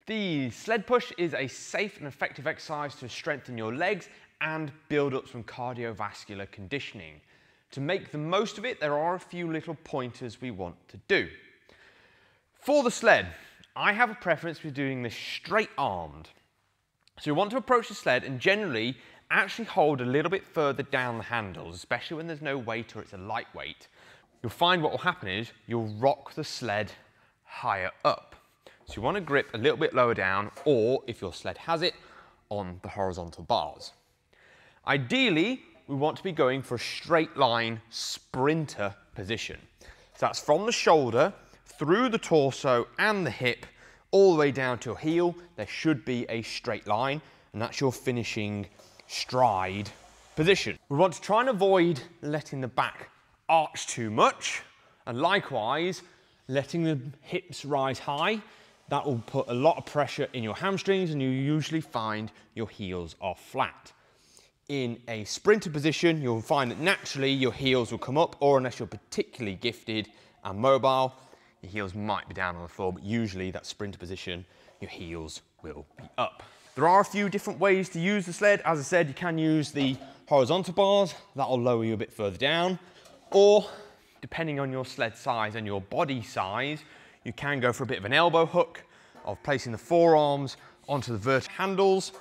The sled push is a safe and effective exercise to strengthen your legs and build up some cardiovascular conditioning. To make the most of it, there are a few little pointers we want to do. For the sled, I have a preference for doing this straight armed. So you want to approach the sled and generally actually hold a little bit further down the handles, especially when there's no weight or it's a lightweight. You'll find what will happen is you'll rock the sled higher up. So you want to grip a little bit lower down, or if your sled has it, on the horizontal bars. Ideally, we want to be going for a straight line sprinter position. So that's from the shoulder, through the torso and the hip, all the way down to your heel. There should be a straight line, and that's your finishing stride position. We want to try and avoid letting the back arch too much, and likewise, letting the hips rise high. That will put a lot of pressure in your hamstrings and you usually find your heels are flat. In a sprinter position, you'll find that naturally your heels will come up, or unless you're particularly gifted and mobile, your heels might be down on the floor, but usually that sprinter position, your heels will be up. There are a few different ways to use the sled. As I said, you can use the horizontal bars, that'll lower you a bit further down, or depending on your sled size and your body size, you can go for a bit of an elbow hook of placing the forearms onto the vertical handles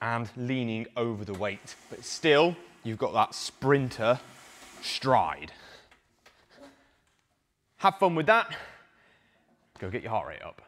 and leaning over the weight. But still, you've got that sprinter stride. Have fun with that. Go get your heart rate up.